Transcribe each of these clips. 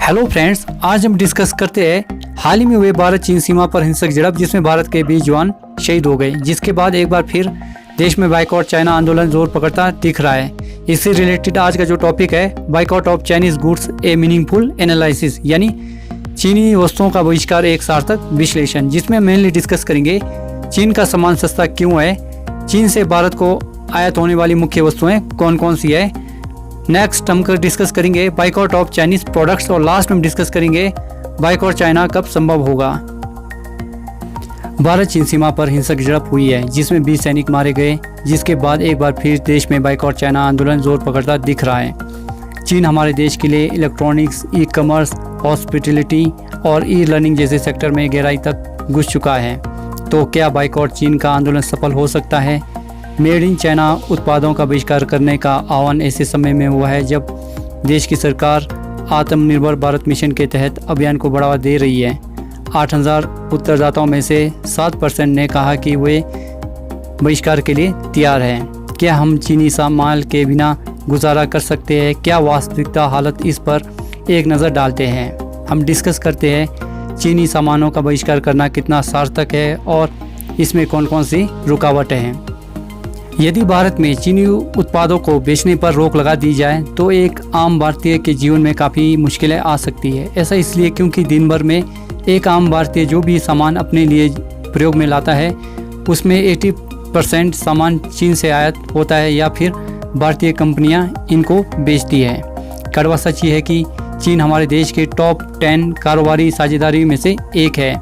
Hello friends, आज हम discuss करते हैं हाल ही में हुए भारत चीन सीमा पर हिंसक झड़प जिसमें भारत के 20 जवान शहीद हो गए, जिसके बाद एक बार फिर देश में बाइकआउट चाइना आंदोलन जोर पकड़ता दिख रहा है। इससे रिलेटेड आज का जो टॉपिक है, boycott of Chinese goods A meaningful analysis, यानी चीनी वस्तुओं का बहिष्कार एक सार्थक विश्लेषण, जिसमें मेनली डिस्कस करेंगे चीन का सामान सस्ता क्यों है, चीन से भारत को आयात होने वाली मुख्य वस्तुएं कौन कौन सी है। नेक्स्ट हम डिस्कस करेंगे बाइकआउट ऑफ चाइनीज प्रोडक्ट्स और लास्ट में डिस्कस करेंगे बाइकआउट चाइना कब संभव होगा। भारत चीन सीमा पर हिंसक झड़प हुई है जिसमें 20 सैनिक मारे गए, जिसके बाद एक बार फिर देश में बाइकआउट चाइना आंदोलन जोर पकड़ता दिख रहा है। चीन हमारे देश के लिए इलेक्ट्रॉनिक्स, ई कॉमर्स, हॉस्पिटलिटी और ई लर्निंग जैसे सेक्टर में गहराई तक घुस चुका है। तो क्या बाइकआउट चीन का आंदोलन सफल हो सकता है? मेड इन चाइना उत्पादों का बहिष्कार करने का आह्वान ऐसे समय में हुआ है जब देश की सरकार आत्मनिर्भर भारत मिशन के तहत अभियान को बढ़ावा दे रही है। 8000 उत्तरदाताओं में से 7% ने कहा कि वे बहिष्कार के लिए तैयार हैं। क्या हम चीनी सामान के बिना गुजारा कर सकते हैं? क्या वास्तविकता हालत, इस पर एक नज़र डालते हैं। हम डिस्कस करते हैं चीनी सामानों का बहिष्कार करना कितना सार्थक है और इसमें कौन कौन सी रुकावटें हैं। यदि भारत में चीनी उत्पादों को बेचने पर रोक लगा दी जाए तो एक आम भारतीय के जीवन में काफ़ी मुश्किलें आ सकती है। ऐसा इसलिए क्योंकि दिन भर में एक आम भारतीय जो भी सामान अपने लिए प्रयोग में लाता है उसमें 80% सामान चीन से आयात होता है या फिर भारतीय कंपनियां इनको बेचती है। कड़वा सच ये है कि चीन हमारे देश के टॉप 10 कारोबारी साझेदारी में से एक है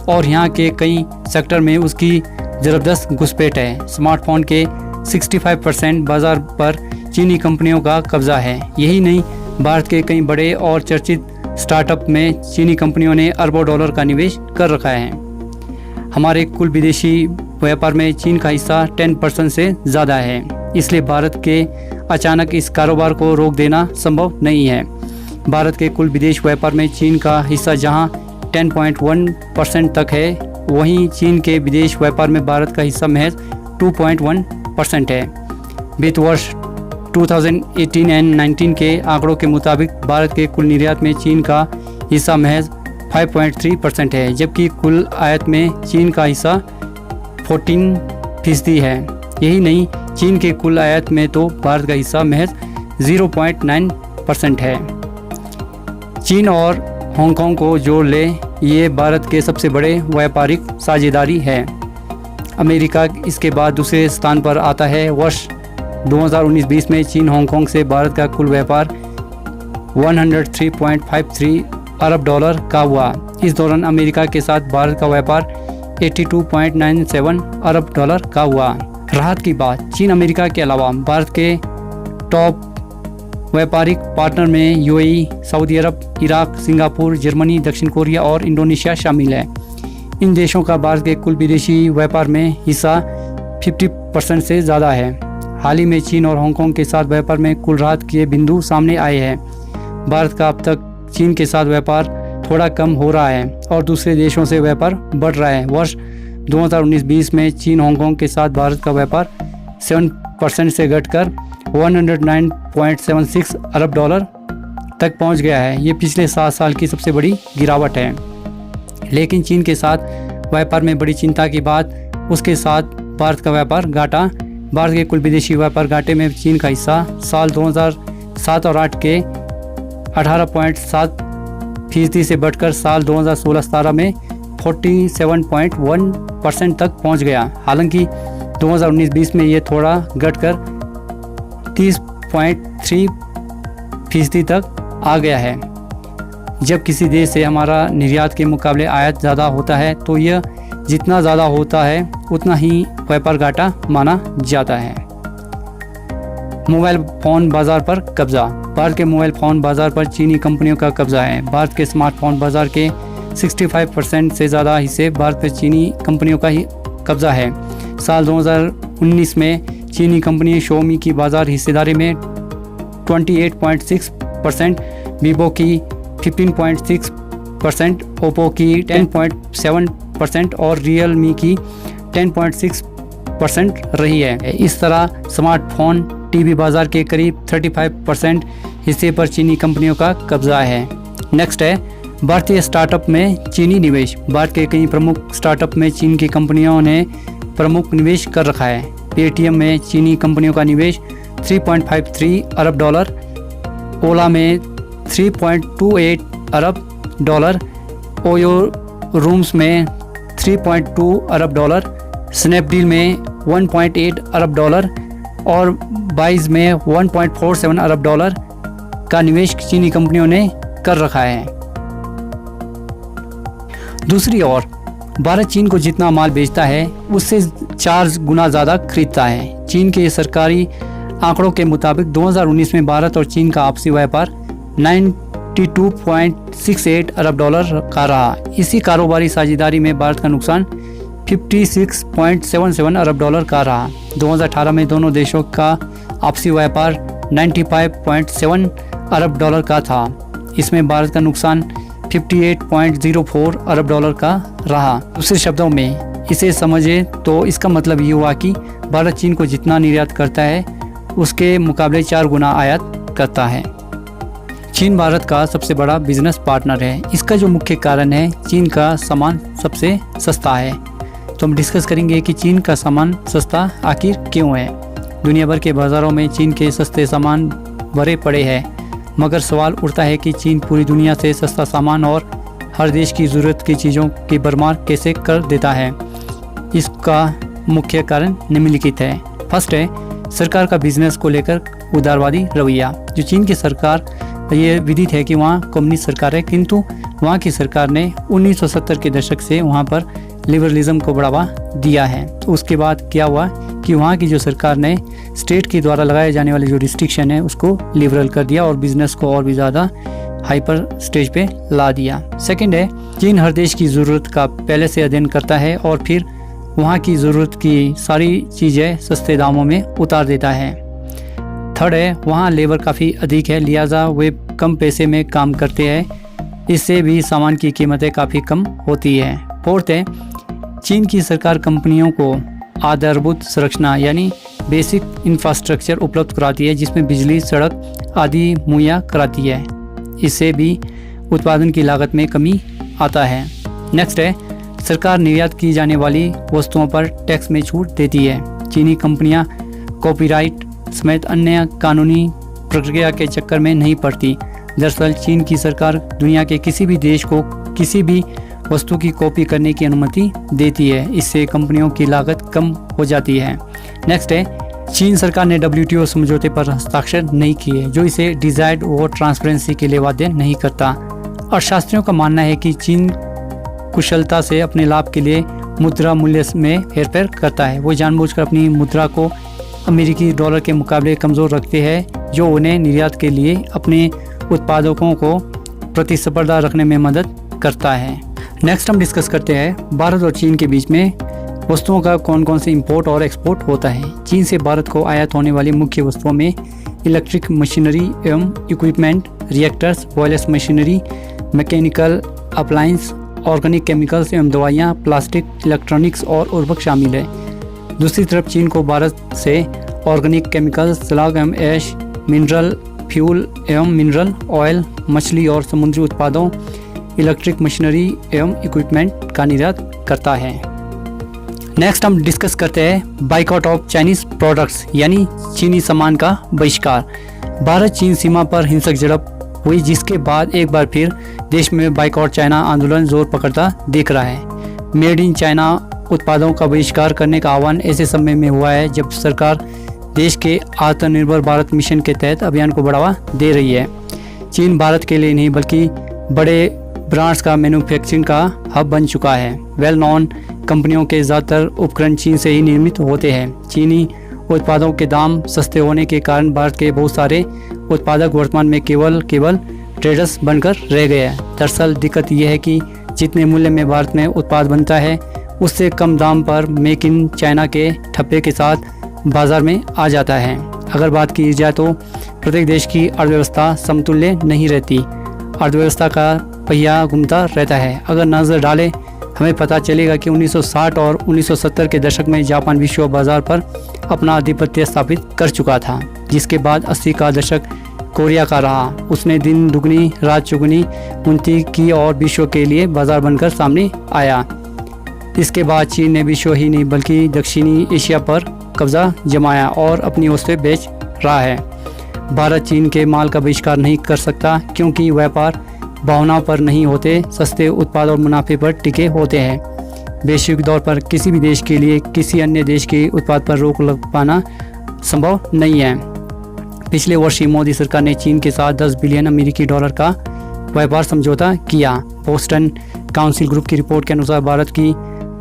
और यहाँ के कई सेक्टर में उसकी ज़बरदस्त घुसपैठ है। स्मार्टफोन के 65% बाजार पर चीनी कंपनियों का कब्जा है। यही नहीं, भारत के कई बड़े और चर्चित स्टार्टअप में चीनी कंपनियों ने अरबों डॉलर का निवेश कर रखा है। हमारे कुल विदेशी व्यापार में चीन का हिस्सा 10% से ज़्यादा है, इसलिए भारत के अचानक इस कारोबार को रोक देना संभव नहीं है। भारत के कुल विदेश व्यापार में चीन का हिस्सा जहां 10.1% तक है, वहीं चीन के विदेश व्यापार में भारत का हिस्सा महज 2.1% है। वित्त वर्ष 2018 एंड 19 के आंकड़ों के मुताबिक भारत के कुल निर्यात में चीन का हिस्सा महज 5.3% है, जबकि कुल आयात में चीन का हिस्सा 14% है। यही नहीं, चीन के कुल आयात में तो भारत का हिस्सा महज 0.9% है। चीन और हांगकांग को जोड़ ले, ये भारत के सबसे बड़े व्यापारिक साझेदारी है। अमेरिका इसके बाद दूसरे स्थान पर आता है। वर्ष 2019-20 में चीन हांगकांग से भारत का कुल व्यापार 103.53 अरब डॉलर का हुआ। इस दौरान अमेरिका के साथ भारत का व्यापार 82.97 अरब डॉलर का हुआ। राहत की बात, चीन अमेरिका के अलावा भारत के टॉप व्यापारिक पार्टनर में यूएई, सऊदी अरब, इराक, सिंगापुर, जर्मनी, दक्षिण कोरिया और इंडोनेशिया शामिल है। इन देशों का भारत के कुल विदेशी व्यापार में हिस्सा 50% से ज़्यादा है। हाल ही में चीन और हांगकांग के साथ व्यापार में कुल राहत के बिंदु सामने आए हैं। भारत का अब तक चीन के साथ व्यापार थोड़ा कम हो रहा है और दूसरे देशों से व्यापार बढ़ रहा है। वर्ष 2019-20 में चीन हांगकांग के साथ भारत का व्यापार 7% से घटकर 109.76 अरब डॉलर तक पहुंच गया है। ये पिछले 7 साल की सबसे बड़ी गिरावट है। लेकिन चीन के साथ व्यापार में बड़ी चिंता की बात, उसके साथ भारत का व्यापार घाटा। भारत के कुल विदेशी व्यापार घाटे में चीन का हिस्सा साल 2007 और 8 के 18.7% से बढ़कर साल 2016-17 में 47.1% तक पहुंच गया। हालांकि 2019-20 में ये थोड़ा घटकर 30.3% तक आ गया है। जब किसी देश से हमारा निर्यात के मुकाबले आयात ज़्यादा होता है तो यह जितना ज़्यादा होता है उतना ही व्यापार घाटा माना जाता है। मोबाइल फ़ोन बाज़ार पर कब्ज़ा, भारत के मोबाइल फ़ोन बाज़ार पर चीनी कंपनियों का कब्ज़ा है। भारत के स्मार्टफोन बाज़ार के 65% से ज़्यादा हिस्से भारत पर चीनी कंपनियों का ही कब्ज़ा है। साल 2019 में चीनी कंपनी शोमी की बाज़ार हिस्सेदारी में 28.6%, वीवो की 15.6%, ओप्पो की 10.7% और रियलमी की 10.6% रही है। इस तरह स्मार्टफोन टीवी बाज़ार के करीब 35% हिस्से पर चीनी कंपनियों का कब्जा है। नेक्स्ट है भारतीय स्टार्टअप में चीनी निवेश। भारत के कई प्रमुख स्टार्टअप में चीन की कंपनियों ने प्रमुख निवेश कर रखा है। पेटीएम में चीनी कंपनियों का निवेश 3.53 अरब डॉलर, ओला में 3.28 अरब डॉलर, ओयो रूम्स में 3.2 अरब डॉलर, स्नैपडील में 1.8 अरब डॉलर और बाइज में 1.47 अरब डॉलर का निवेश चीनी कंपनियों ने कर रखा है। दूसरी ओर भारत चीन को जितना माल बेचता है उससे 4 गुना ज़्यादा खरीदता है। चीन के सरकारी आंकड़ों के मुताबिक 2019 में भारत और चीन का आपसी व्यापार 92.68 अरब डॉलर का रहा। इसी कारोबारी साझेदारी में भारत का नुकसान 56.77 अरब डॉलर का रहा। 2018 में दोनों देशों का आपसी व्यापार 95.7 अरब डॉलर का था। इसमें भारत का नुकसान 58.04 अरब डॉलर का रहा। दूसरे शब्दों में इसे समझे तो इसका मतलब ये हुआ कि भारत चीन को जितना निर्यात करता है उसके मुकाबले 4 गुना आयात करता है। चीन भारत का सबसे बड़ा बिजनेस पार्टनर है। इसका जो मुख्य कारण है चीन का सामान सबसे सस्ता है। तो हम डिस्कस करेंगे कि चीन का सामान सस्ता आखिर क्यों है। दुनिया भर के बाज़ारों में चीन के सस्ते सामान भरे पड़े हैं, मगर सवाल उठता है कि चीन पूरी दुनिया से सस्ता सामान और हर देश की ज़रूरत की चीज़ों की भरमार कैसे कर देता है। इसका मुख्य कारण निम्नलिखित है। फर्स्ट है सरकार का बिजनेस को लेकर उदारवादी रवैया। जो चीन की सरकार, ये विदित है कि वहाँ कम्युनिस्ट सरकार है, किंतु वहाँ की सरकार ने 1970 के दशक से वहाँ पर लिबरलिज्म को बढ़ावा दिया है। तो उसके बाद क्या हुआ कि वहाँ की जो सरकार ने स्टेट के द्वारा लगाए जाने वाले जो रिस्ट्रिक्शन है उसको लिबरल कर दिया और बिजनेस को और भी ज़्यादा हाइपर स्टेज पे ला दिया। सेकंड है चीन हर देश की ज़रूरत का पहले से अध्ययन करता है और फिर वहाँ की ज़रूरत की सारी चीज़ें सस्ते दामों में उतार देता है। थर्ड है वहाँ लेबर काफ़ी अधिक है, लिहाजा वे कम पैसे में काम करते हैं, इससे भी सामान की कीमतें काफ़ी कम होती है। फोर्थ है चीन की सरकार कंपनियों को आधारभूत संरचना यानी बेसिक इंफ्रास्ट्रक्चर उपलब्ध कराती है, जिसमें बिजली, सड़क आदि मुहैया कराती है। इससे भी उत्पादन की लागत में कमी आता है। नेक्स्ट है सरकार निर्यात की जाने वाली वस्तुओं पर टैक्स में छूट देती है। चीनी कंपनियां कॉपीराइट समेत अन्य कानूनी प्रक्रिया के चक्कर में नहीं पड़ती। दरअसल चीन की सरकार दुनिया के किसी भी देश को किसी भी वस्तु की कॉपी करने की अनुमति देती है। इससे कंपनियों की लागत कम हो जाती है। नेक्स्ट है चीन सरकार ने WTO समझौते पर हस्ताक्षर नहीं किए, जो इसे डिजायर्ड और ट्रांसपेरेंसी के लिए बाध्य नहीं करता। अर्थशास्त्रियों का मानना है कि चीन कुशलता से अपने लाभ के लिए मुद्रा मूल्य में हेरफेर करता है। वो जानबूझकर अपनी मुद्रा को अमेरिकी डॉलर के मुकाबले कमज़ोर रखते हैं, जो उन्हें निर्यात के लिए अपने उत्पादकों को प्रतिस्पर्धा रखने में मदद करता है। नेक्स्ट हम डिस्कस करते हैं भारत और चीन के बीच में वस्तुओं का कौन कौन से इंपोर्ट और एक्सपोर्ट होता है। चीन से भारत को आयात होने वाली मुख्य वस्तुओं में इलेक्ट्रिक मशीनरी एवं equipment, reactors, boilers machinery, mechanical appliance, organic chemicals एवं दवाइयाँ, प्लास्टिक, इलेक्ट्रॉनिक्स और उर्वरक शामिल है। दूसरी तरफ चीन को भारत से ऑर्गेनिक केमिकल्स, सलाग एवं ऐश, मिनरल फ्यूल एवं मिनरल ऑयल, मछली और समुद्री उत्पादों, इलेक्ट्रिक मशीनरी एवं इक्विपमेंट का निर्यात करता है। नेक्स्ट हम डिस्कस करते हैं बाइकआउट ऑफ चाइनीज प्रोडक्ट्स यानी चीनी सामान का बहिष्कार। भारत चीन सीमा पर हिंसक झड़प हुई, जिसके बाद एक बार फिर देश में बाइकआउट चाइना आंदोलन जोर पकड़ता दिख रहा है। मेड इन चाइना उत्पादों का बहिष्कार करने का आह्वान ऐसे समय में हुआ है जब सरकार देश के आत्मनिर्भर भारत मिशन के तहत अभियान को बढ़ावा दे रही है। चीन भारत के लिए नहीं बल्कि बड़े ब्रांड्स का मैन्युफैक्चरिंग का हब बन चुका है। वेल नॉन कंपनियों के ज़्यादातर उपकरण चीन से ही निर्मित होते हैं। चीनी उत्पादों के दाम सस्ते होने के कारण भारत के बहुत सारे उत्पादक वर्तमान में केवल ट्रेडर्स बनकर रह गए हैं। दरअसल दिक्कत यह है कि जितने मूल्य में भारत में उत्पाद बनता है उससे कम दाम पर मेक इन चाइना के ठप्पे के साथ बाजार में आ जाता है। अगर बात की जाए तो प्रत्येक देश की अर्थव्यवस्था समतुल्य नहीं रहती। अर्थव्यवस्था का पहिया घूमता रहता है। अगर नज़र डालें हमें पता चलेगा कि 1960 और 1970 के दशक में जापान विश्व बाजार पर अपना आधिपत्य स्थापित कर चुका था, जिसके बाद 80 का दशक कोरिया का रहा। उसने दिन दुगनी रात चुगनी उन्नति की और विश्व के लिए बाजार बनकर सामने आया। इसके बाद चीन ने विश्व ही नहीं बल्कि दक्षिणी एशिया पर कब्जा जमाया और अपनी वस्तुएं बेच रहा है। भारत चीन के माल का बहिष्कार नहीं कर सकता क्योंकि व्यापार भावनाओं पर नहीं होते, सस्ते उत्पाद और मुनाफे पर टिके होते हैं। वैश्विक दौर पर किसी भी देश के लिए किसी अन्य देश के उत्पाद पर रोक लग पाना संभव नहीं है। पिछले वर्ष ही मोदी सरकार ने चीन के साथ 10 बिलियन अमेरिकी डॉलर का व्यापार समझौता किया। बोस्टन काउंसिल ग्रुप की रिपोर्ट के अनुसार भारत की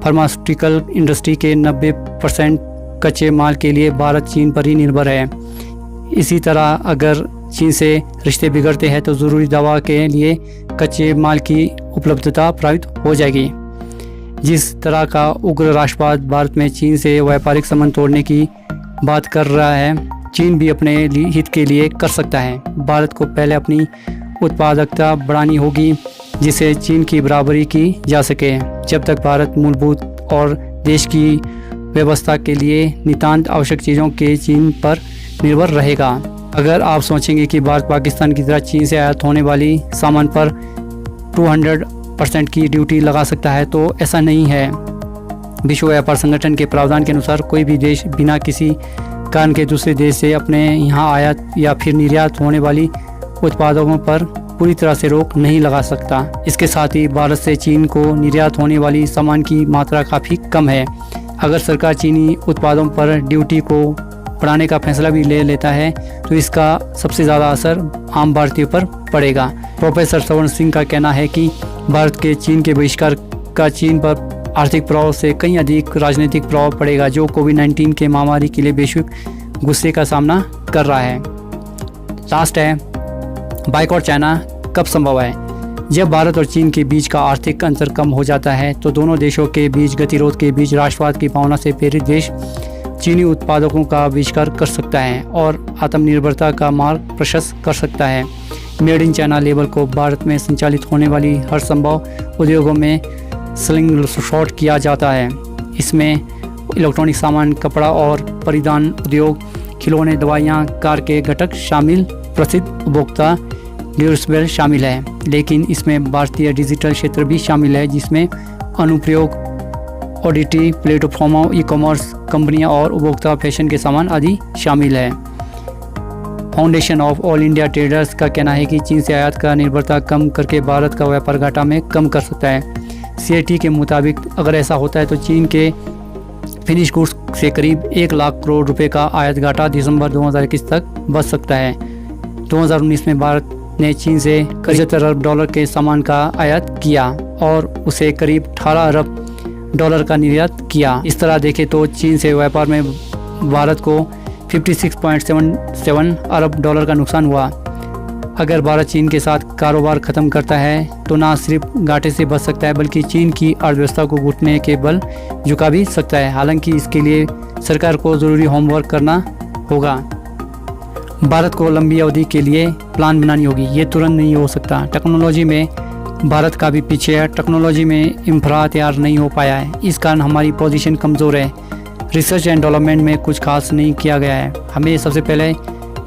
फार्मास्यूटिकल इंडस्ट्री के 90% कच्चे माल के लिए भारत चीन पर ही निर्भर है। इसी तरह अगर चीन से रिश्ते बिगड़ते हैं तो ज़रूरी दवा के लिए कच्चे माल की उपलब्धता प्रभावित हो जाएगी। जिस तरह का उग्र राष्ट्रवाद भारत में चीन से व्यापारिक संबंध तोड़ने की बात कर रहा है, चीन भी अपने हित के लिए कर सकता है। भारत को पहले अपनी उत्पादकता बढ़ानी होगी जिससे चीन की बराबरी की जा सके। जब तक भारत मूलभूत और देश की व्यवस्था के लिए नितांत आवश्यक चीज़ों के चीन पर निर्भर रहेगा। अगर आप सोचेंगे कि भारत पाकिस्तान की तरह चीन से आयात होने वाली सामान पर 200% की ड्यूटी लगा सकता है तो ऐसा नहीं है। विश्व व्यापार संगठन के प्रावधान के अनुसार कोई भी देश बिना किसी कारण के दूसरे देश से अपने यहाँ आयात या फिर निर्यात होने वाली उत्पादों पर पूरी तरह से रोक नहीं लगा सकता। इसके साथ ही भारत से चीन को निर्यात होने वाली सामान की मात्रा काफ़ी कम है। अगर सरकार चीनी उत्पादों पर ड्यूटी को बढ़ाने का फैसला भी ले लेता है तो इसका सबसे ज़्यादा असर आम भारतीयों पर पड़ेगा। प्रोफेसर स्वर्ण सिंह का कहना है कि भारत के चीन के बहिष्कार का चीन पर आर्थिक प्रभाव से कहीं अधिक राजनीतिक प्रभाव पड़ेगा, जो कोविड-19 के महामारी के लिए वैश्विक गुस्से का सामना कर रहा है। लास्ट है, बाइकॉट चाइना कब संभव है? जब भारत और चीन के बीच का आर्थिक अंतर कम हो जाता है तो दोनों देशों के बीच गतिरोध के बीच राष्ट्रवाद की भावना से प्रेरित देश चीनी उत्पादकों का बहिष्कार कर सकता है और आत्मनिर्भरता का मार्ग प्रशस्त कर सकता है। मेड इन चाइना लेबल को भारत में संचालित होने वाली हर संभव उद्योगों में स्लिंग शॉट किया जाता है। इसमें इलेक्ट्रॉनिक सामान, कपड़ा और परिधान उद्योग, खिलौने, दवाइयाँ, कार के घटक शामिल, प्रसिद्ध उपभोक्ता ड्यूरेबल शामिल है। लेकिन इसमें भारतीय डिजिटल क्षेत्र भी शामिल है जिसमें अनुप्रयोग, ओटीटी प्लेटफॉर्मों, ई-कॉमर्स कंपनियां और उपभोक्ता फैशन के सामान आदि शामिल है। Foundation of all India traders का कहना है कि चीन से आयात का निर्भरता कम करके भारत का व्यापार घाटा में कम कर सकता है। CIT के मुताबिक अगर ऐसा होता है तो चीन के फिनिश गुड्स से करीब 1 लाख करोड़ रुपए का आयात घाटा दिसंबर 2021 तक बच सकता है। 2019 में भारत ने चीन से करीब $75 अरब के सामान का आयात किया और उसे करीब $18 अरब का निर्यात किया। इस तरह देखें तो चीन से व्यापार में भारत को 56.77 अरब का नुकसान हुआ। अगर भारत चीन के साथ कारोबार खत्म करता है तो ना सिर्फ घाटे से बच सकता है बल्कि चीन की अर्थव्यवस्था को घुटने के बल झुका भी सकता है। हालांकि इसके लिए सरकार को ज़रूरी होमवर्क करना होगा। भारत को लंबी अवधि के लिए प्लान बनानी होगी, ये तुरंत नहीं हो सकता। टेक्नोलॉजी में भारत का भी पीछे है, टेक्नोलॉजी में इंफ्रा तैयार नहीं हो पाया है, इस कारण हमारी पोजीशन कमज़ोर है। रिसर्च एंड डेवलपमेंट में कुछ खास नहीं किया गया है। हमें सबसे पहले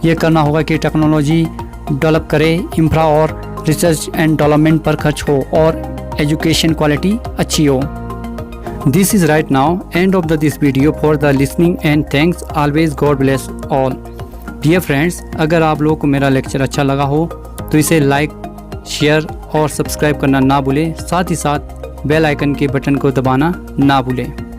ये करना होगा कि टेक्नोलॉजी डेवलप करें, इंफ्रा और रिसर्च एंड डेवलपमेंट पर खर्च हो और एजुकेशन क्वालिटी अच्छी हो। This is right now end of this video for the listening and thanks always, God bless all. Dear friends, अगर आप लोगों को मेरा लेक्चर अच्छा लगा हो तो इसे लाइक, शेयर और सब्सक्राइब करना ना भूलें। साथ ही साथ बेल आइकन के बटन को दबाना ना भूलें।